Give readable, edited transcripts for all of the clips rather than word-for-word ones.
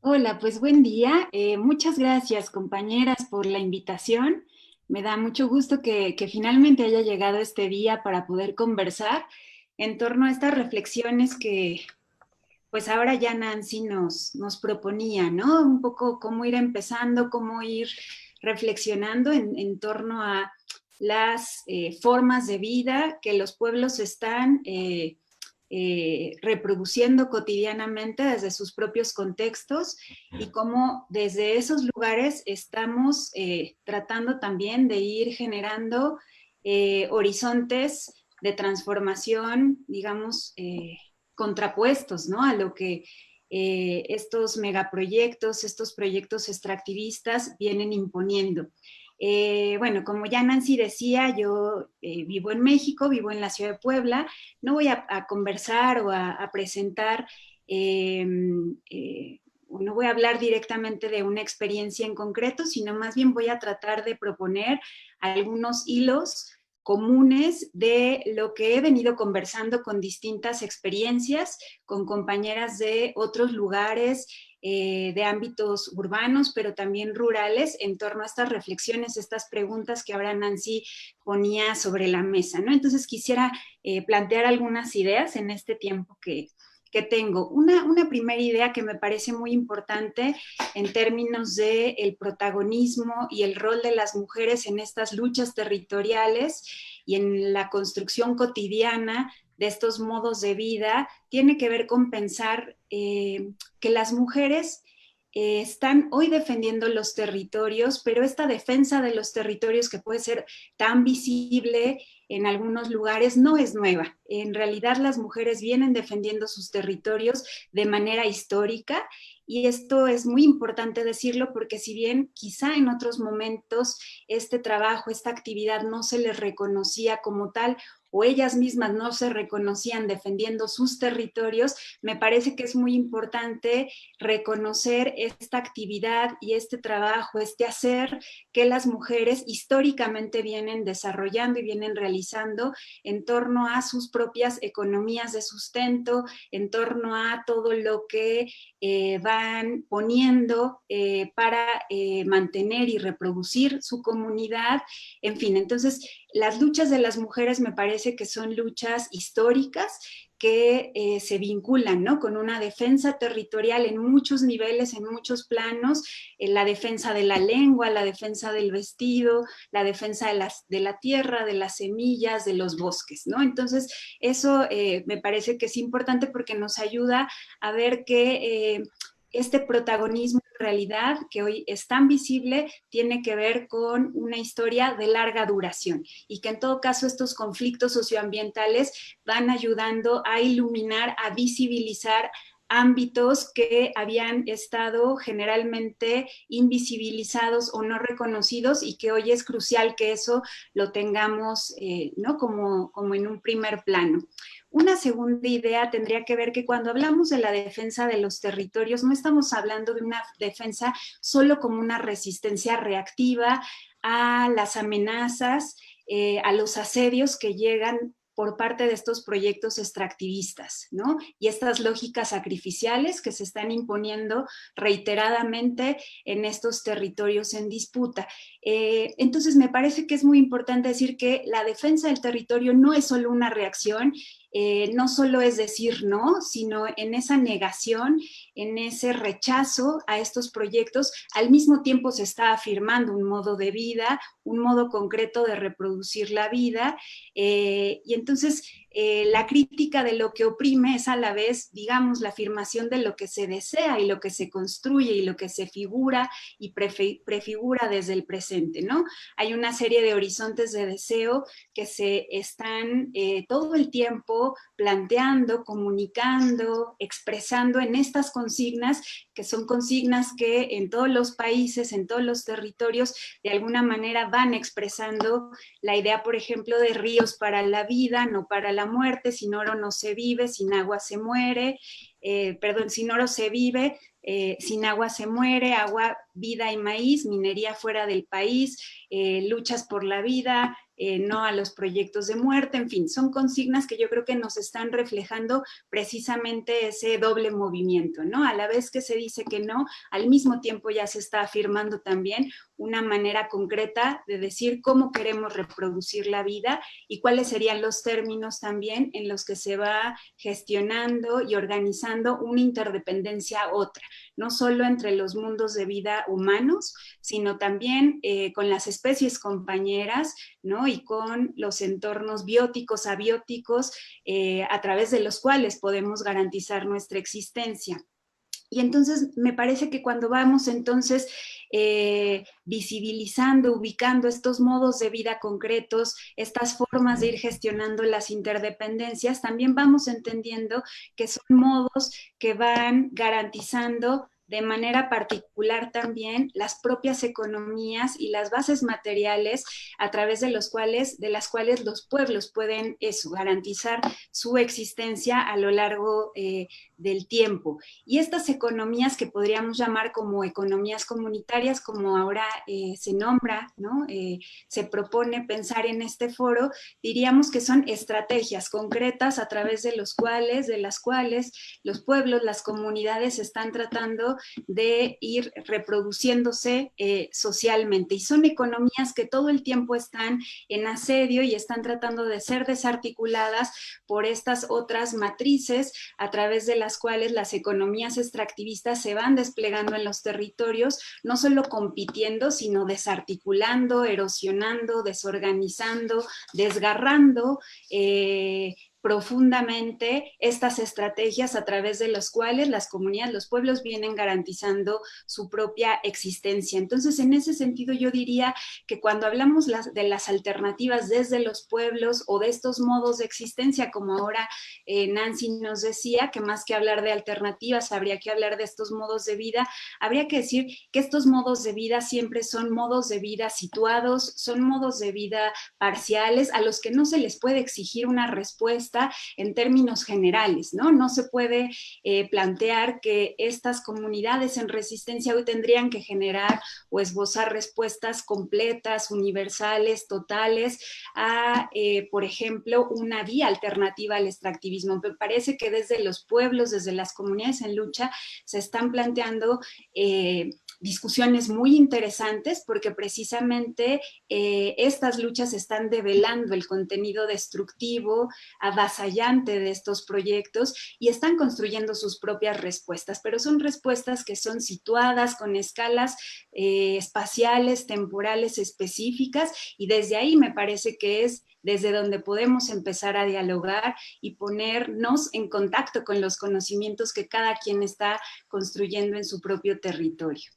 Hola, pues buen día. Muchas gracias, compañeras, por la invitación. Me da mucho gusto que finalmente haya llegado este día para poder conversar en torno a estas reflexiones que, pues ahora ya Nancy nos proponía, ¿no? Un poco cómo ir empezando, cómo ir reflexionando en torno a las formas de vida que los pueblos están reproduciendo cotidianamente desde sus propios contextos y cómo desde esos lugares estamos tratando también de ir generando horizontes de transformación, digamos, contrapuestos, ¿no? A lo que estos megaproyectos, estos proyectos extractivistas vienen imponiendo. Bueno, como ya Nancy decía, yo vivo en México, vivo en la ciudad de Puebla. No voy a conversar o a presentar, eh, no voy a hablar directamente de una experiencia en concreto, sino más bien voy a tratar de proponer algunos hilos comunes de lo que he venido conversando con distintas experiencias, con compañeras de otros lugares, de ámbitos urbanos, pero también rurales, en torno a estas reflexiones, estas preguntas que ahora Nancy ponía sobre la mesa, ¿no? Entonces quisiera plantear algunas ideas en este tiempo que tengo. Una primera idea que me parece muy importante en términos de el protagonismo y el rol de las mujeres en estas luchas territoriales y en la construcción cotidiana de estos modos de vida, tiene que ver con pensar que las mujeres están hoy defendiendo los territorios, pero esta defensa de los territorios que puede ser tan visible en algunos lugares no es nueva. En realidad las mujeres vienen defendiendo sus territorios de manera histórica y esto es muy importante decirlo porque si bien quizá en otros momentos este trabajo, esta actividad no se les reconocía como tal o ellas mismas no se reconocían defendiendo sus territorios, me parece que es muy importante reconocer esta actividad y este trabajo, este hacer que las mujeres históricamente vienen desarrollando y vienen realizando en torno a sus propias economías de sustento, en torno a todo lo que van poniendo para mantener y reproducir su comunidad. En fin, entonces las luchas de las mujeres me parece que son luchas históricas que se vinculan, ¿no? Con una defensa territorial en muchos niveles, en muchos planos, la defensa de la lengua, la defensa del vestido, la defensa de la tierra, de las semillas, de los bosques, ¿no? Entonces, eso me parece que es importante porque nos ayuda a ver que este protagonismo en realidad que hoy es tan visible tiene que ver con una historia de larga duración y que en todo caso estos conflictos socioambientales van ayudando a iluminar, a visibilizar ámbitos que habían estado generalmente invisibilizados o no reconocidos y que hoy es crucial que eso lo tengamos ¿no? como en un primer plano. Una segunda idea tendría que ver que cuando hablamos de la defensa de los territorios, no estamos hablando de una defensa solo como una resistencia reactiva a las amenazas, a los asedios que llegan por parte de estos proyectos extractivistas, ¿no? Y estas lógicas sacrificiales que se están imponiendo reiteradamente en estos territorios en disputa. Entonces, me parece que es muy importante decir que la defensa del territorio no es solo una reacción, no solo es decir no, sino en esa negación, en ese rechazo a estos proyectos, al mismo tiempo se está afirmando un modo de vida, un modo concreto de reproducir la vida, y entonces la crítica de lo que oprime es a la vez, digamos, la afirmación de lo que se desea y lo que se construye y lo que se figura y prefigura desde el presente, ¿no? Hay una serie de horizontes de deseo que se están todo el tiempo planteando, comunicando, expresando en estas consignas, que son consignas que en todos los países, en todos los territorios, de alguna manera van expresando la idea, por ejemplo, de ríos para la vida, no para la muerte, sin oro no se vive, sin agua se muere, perdón, sin oro se vive, sin agua se muere, agua vida y maíz, minería fuera del país, luchas por la vida, no a los proyectos de muerte, en fin, son consignas que yo creo que nos están reflejando precisamente ese doble movimiento, ¿no? A la vez que se dice que no, al mismo tiempo ya se está afirmando también una manera concreta de decir cómo queremos reproducir la vida y cuáles serían los términos también en los que se va gestionando y organizando una interdependencia a otra, no solo entre los mundos de vida humanos, sino también con las especies compañeras, ¿no? Y con los entornos bióticos, abióticos, a través de los cuales podemos garantizar nuestra existencia. Y entonces me parece que cuando vamos entonces visibilizando, ubicando estos modos de vida concretos, estas formas de ir gestionando las interdependencias, también vamos entendiendo que son modos que van garantizando de manera particular también las propias economías y las bases materiales a través de las cuales los pueblos pueden eso, garantizar su existencia a lo largo del tiempo. Y estas economías que podríamos llamar como economías comunitarias, como ahora se nombra, ¿no? Se propone pensar en este foro, diríamos que son estrategias concretas a través de las cuales los pueblos, las comunidades están tratando de ir reproduciéndose socialmente. Y son economías que todo el tiempo están en asedio y están tratando de ser desarticuladas por estas otras matrices a través de las cuales las economías extractivistas se van desplegando en los territorios, no solo compitiendo, sino desarticulando, erosionando, desorganizando, desgarrando, profundamente estas estrategias a través de las cuales las comunidades, los pueblos vienen garantizando su propia existencia. Entonces, en ese sentido, yo diría que cuando hablamos de las alternativas desde los pueblos o de estos modos de existencia, como ahora Nancy nos decía, que más que hablar de alternativas, habría que hablar de estos modos de vida, habría que decir que estos modos de vida siempre son modos de vida situados, son modos de vida parciales a los que no se les puede exigir una respuesta en términos generales, ¿no? No se puede plantear que estas comunidades en resistencia hoy tendrían que generar o esbozar respuestas completas, universales, totales a, por ejemplo, una vía alternativa al extractivismo. Me parece que desde los pueblos, desde las comunidades en lucha, se están planteando discusiones muy interesantes porque precisamente estas luchas están develando el contenido destructivo, avasallante de estos proyectos y están construyendo sus propias respuestas, pero son respuestas que son situadas con escalas espaciales, temporales específicas y desde ahí me parece que es desde donde podemos empezar a dialogar y ponernos en contacto con los conocimientos que cada quien está construyendo en su propio territorio.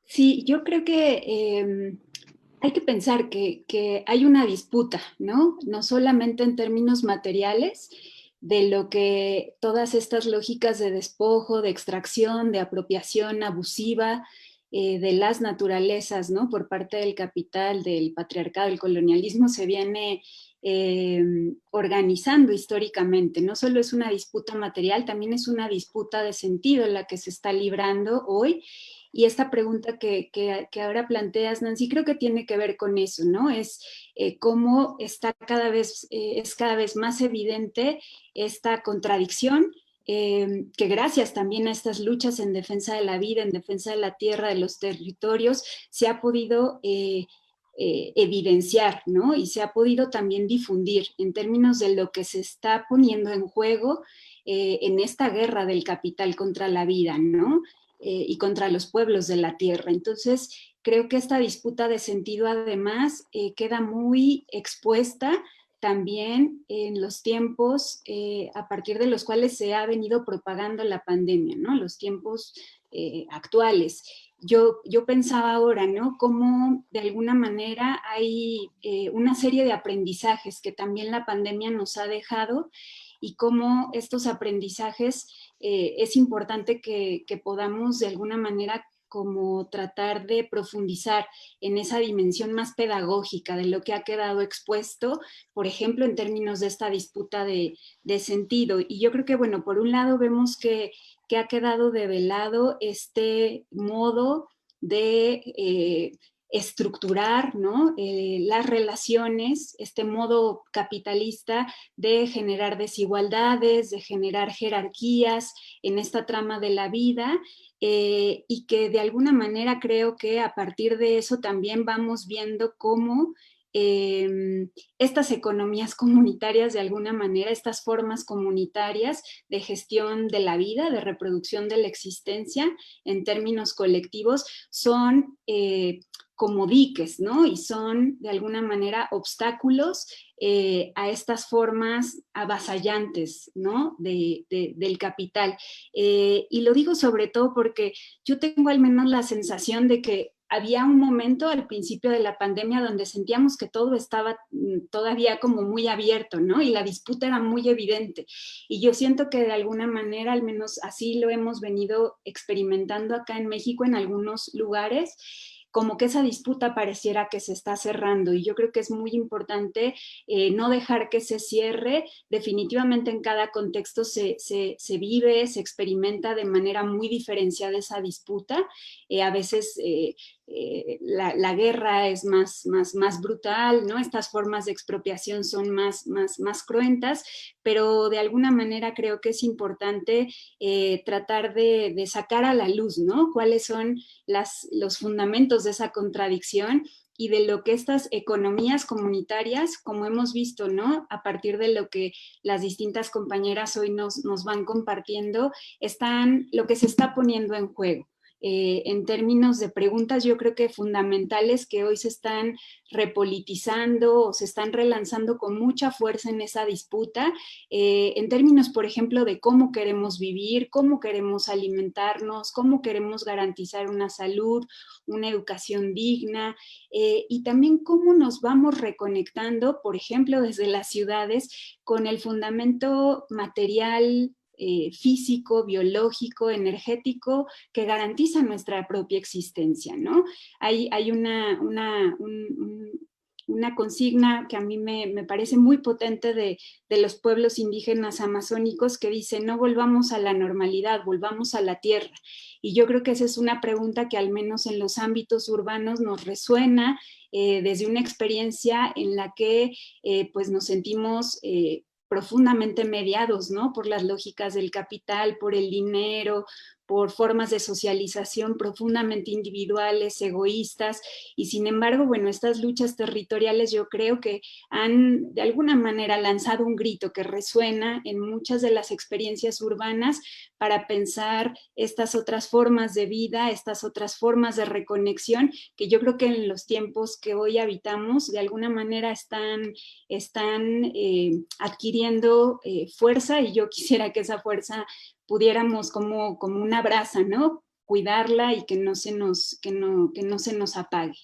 Sí, yo creo que hay que pensar que hay una disputa, ¿no? No solamente en términos materiales, de lo que todas estas lógicas de despojo, de extracción, de apropiación abusiva de las naturalezas, ¿no? Por parte del capital, del patriarcado, del colonialismo, se viene organizando históricamente. No solo es una disputa material, también es una disputa de sentido la que se está librando hoy. Y esta pregunta que ahora planteas, Nancy, creo que tiene que ver con eso, ¿no? Es cómo está es cada vez más evidente esta contradicción que gracias también a estas luchas en defensa de la vida, en defensa de la tierra, de los territorios, se ha podido evidenciar, ¿no? Y se ha podido también difundir en términos de lo que se está poniendo en juego en esta guerra del capital contra la vida, ¿no? Y contra los pueblos de la tierra. Entonces, creo que esta disputa de sentido además queda muy expuesta también en los tiempos a partir de los cuales se ha venido propagando la pandemia, ¿no? Los tiempos actuales. Yo pensaba ahora, ¿no? Cómo de alguna manera hay una serie de aprendizajes que también la pandemia nos ha dejado y cómo estos aprendizajes es importante que podamos de alguna manera como tratar de profundizar en esa dimensión más pedagógica de lo que ha quedado expuesto, por ejemplo, en términos de esta disputa de sentido. Y yo creo que, bueno, por un lado vemos que ha quedado develado este modo de estructurar, ¿no? Las relaciones, este modo capitalista de generar desigualdades, de generar jerarquías en esta trama de la vida, y que de alguna manera creo que a partir de eso también vamos viendo cómo estas economías comunitarias, de alguna manera, estas formas comunitarias de gestión de la vida, de reproducción de la existencia en términos colectivos, son como diques, ¿no? Y son de alguna manera obstáculos a estas formas avasallantes, ¿no? Del capital. Y lo digo sobre todo porque yo tengo al menos la sensación de que había un momento al principio de la pandemia donde sentíamos que todo estaba todavía como muy abierto, ¿no? Y la disputa era muy evidente. Y yo siento que de alguna manera, al menos así lo hemos venido experimentando acá en México en algunos lugares, como que esa disputa pareciera que se está cerrando, y yo creo que es muy importante no dejar que se cierre. Definitivamente en cada contexto se vive, se experimenta de manera muy diferenciada esa disputa. A veces la guerra es más brutal, ¿no? Estas formas de expropiación son más cruentas, pero de alguna manera creo que es importante tratar de sacar a la luz, ¿no? Cuáles son los fundamentos de esa contradicción y de lo que estas economías comunitarias, como hemos visto, ¿no? A partir de lo que las distintas compañeras hoy nos van compartiendo, lo que se está poniendo en juego. En términos de preguntas, yo creo que fundamentales que hoy se están repolitizando o se están relanzando con mucha fuerza en esa disputa, en términos, por ejemplo, de cómo queremos vivir, cómo queremos alimentarnos, cómo queremos garantizar una salud, una educación digna, y también cómo nos vamos reconectando, por ejemplo, desde las ciudades, con el fundamento material, físico, biológico, energético, que garantiza nuestra propia existencia, ¿no? Hay una consigna que a mí me parece muy potente de los pueblos indígenas amazónicos que dice: no volvamos a la normalidad, volvamos a la tierra. Y yo creo que esa es una pregunta que al menos en los ámbitos urbanos nos resuena desde una experiencia en la que pues nos sentimos profundamente mediados, ¿no? Por las lógicas del capital, por el dinero, por formas de socialización profundamente individuales, egoístas, y sin embargo, bueno, estas luchas territoriales yo creo que han de alguna manera lanzado un grito que resuena en muchas de las experiencias urbanas para pensar estas otras formas de vida, estas otras formas de reconexión, que yo creo que en los tiempos que hoy habitamos de alguna manera están adquiriendo fuerza, y yo quisiera que esa fuerza pudiéramos como una brasa, ¿no? Cuidarla y que no se nos apague.